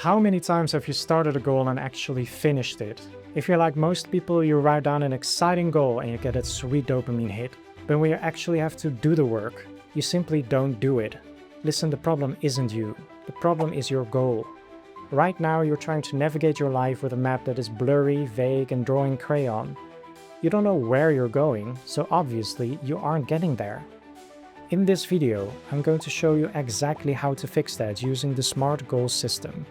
How many times have you started a goal and actually finished it? If you're like most people, you write down an exciting goal and you get that sweet dopamine hit. But when you actually have to do the work, you simply don't do it. Listen, the problem isn't you. The problem is your goal. Right now, you're trying to navigate your life with a map that is blurry, vague, and drawing crayon. You don't know where you're going, so obviously you aren't getting there. In this video, I'm going to show you exactly how to fix that using the SMART goals system.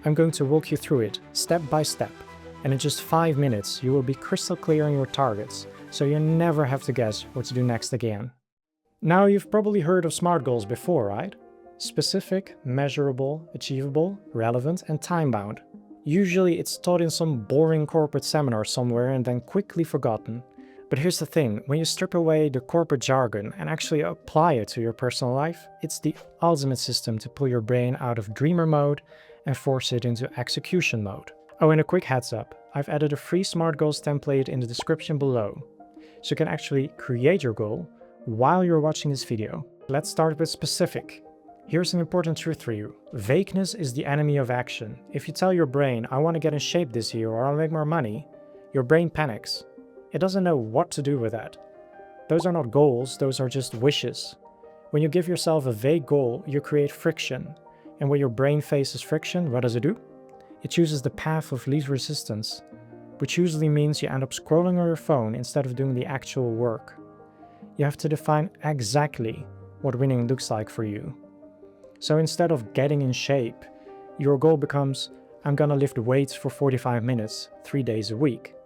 I'm going to walk you through it step by step, and in just 5 minutes you will be crystal clear on your targets, so you never have to guess what to do next again. Now, you've probably heard of SMART goals before, right? Specific, measurable, achievable, relevant, and time-bound. Usually it's taught in some boring corporate seminar somewhere and then quickly forgotten. But here's the thing, when you strip away the corporate jargon and actually apply it to your personal life, it's the ultimate system to pull your brain out of dreamer mode and force it into execution mode. Oh, and a quick heads up, I've added a free SMART goals template in the description below, so you can actually create your goal while you're watching this video. Let's start with specific. Here's an important truth for you. Vagueness is the enemy of action. If you tell your brain, I want to get in shape this year or I'll make more money, your brain panics. It doesn't know what to do with that. Those are not goals, those are just wishes. When you give yourself a vague goal, you create friction. And when your brain faces friction, what does it do? It chooses the path of least resistance, which usually means you end up scrolling on your phone instead of doing the actual work. You have to define exactly what winning looks like for you. So instead of getting in shape, your goal becomes, I'm gonna lift weights for 45 minutes, 3 days a week.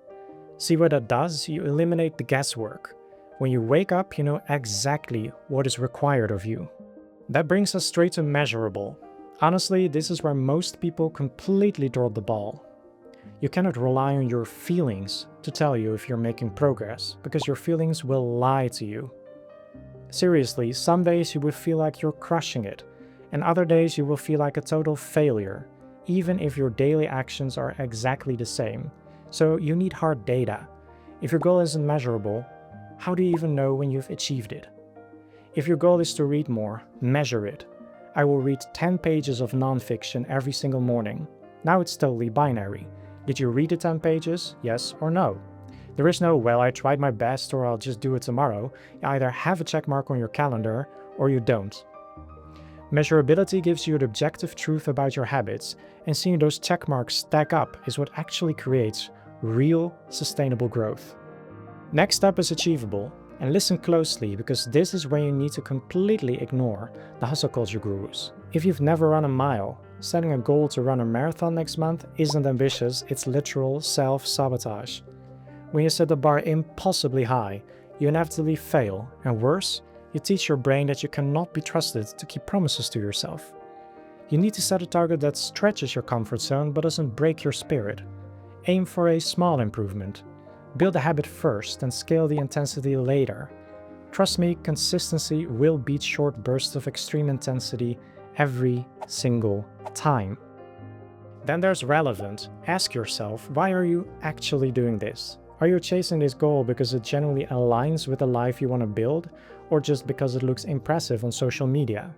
See what that does? You eliminate the guesswork. When you wake up, you know exactly what is required of you. That brings us straight to measurable. Honestly, this is where most people completely drop the ball. You cannot rely on your feelings to tell you if you're making progress, because your feelings will lie to you. Seriously, some days you will feel like you're crushing it, and other days you will feel like a total failure, even if your daily actions are exactly the same. So you need hard data. If your goal isn't measurable, how do you even know when you've achieved it? If your goal is to read more, measure it. I will read 10 pages of non-fiction every single morning. Now it's totally binary. Did you read the 10 pages? Yes or no? There is no, well, I tried my best or I'll just do it tomorrow. You either have a check mark on your calendar or you don't. Measurability gives you the objective truth about your habits, and seeing those check marks stack up is what actually creates real, sustainable growth. Next up is achievable, and listen closely because this is where you need to completely ignore the hustle culture gurus. If you've never run a mile, setting a goal to run a marathon next month isn't ambitious, it's literal self-sabotage. When you set the bar impossibly high, you inevitably fail, and worse, you teach your brain that you cannot be trusted to keep promises to yourself. You need to set a target that stretches your comfort zone but doesn't break your spirit. Aim for a small improvement. Build a habit first and scale the intensity later. Trust me, consistency will beat short bursts of extreme intensity every single time. Then there's relevant. Ask yourself, why are you actually doing this? Are you chasing this goal because it genuinely aligns with the life you want to build, or just because it looks impressive on social media?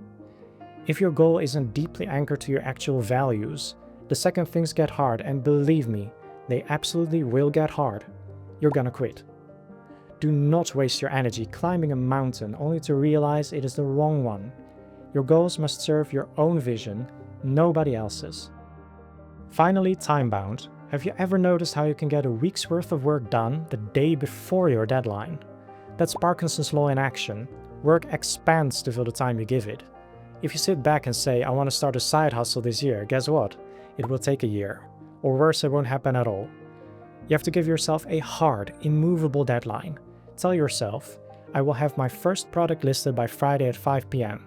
If your goal isn't deeply anchored to your actual values, the second things get hard, and believe me, they absolutely will get hard, you're gonna quit. Do not waste your energy climbing a mountain only to realize it is the wrong one. Your goals must serve your own vision, nobody else's. Finally, time-bound. Have you ever noticed how you can get a week's worth of work done the day before your deadline? That's Parkinson's law in action. Work expands to fill the time you give it. If you sit back and say, I want to start a side hustle this year, guess what? It will take a year. Or worse, it won't happen at all. You have to give yourself a hard, immovable deadline. Tell yourself, I will have my first product listed by Friday at 5 p.m.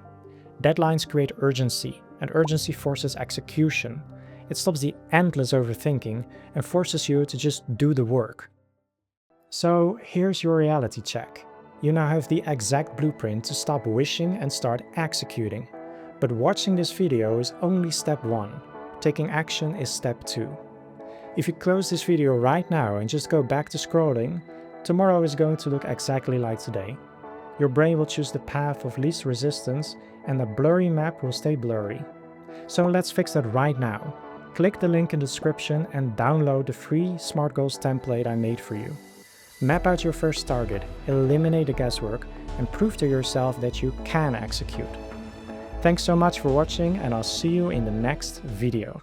Deadlines create urgency, and urgency forces execution. It stops the endless overthinking and forces you to just do the work. So here's your reality check. You now have the exact blueprint to stop wishing and start executing. But watching this video is only step 1. Taking action is step 2. If you close this video right now and just go back to scrolling, tomorrow is going to look exactly like today. Your brain will choose the path of least resistance and the blurry map will stay blurry. So let's fix that right now. Click the link in the description and download the free SMART Goals template I made for you. Map out your first target, eliminate the guesswork, and prove to yourself that you can execute. Thanks so much for watching, and I'll see you in the next video.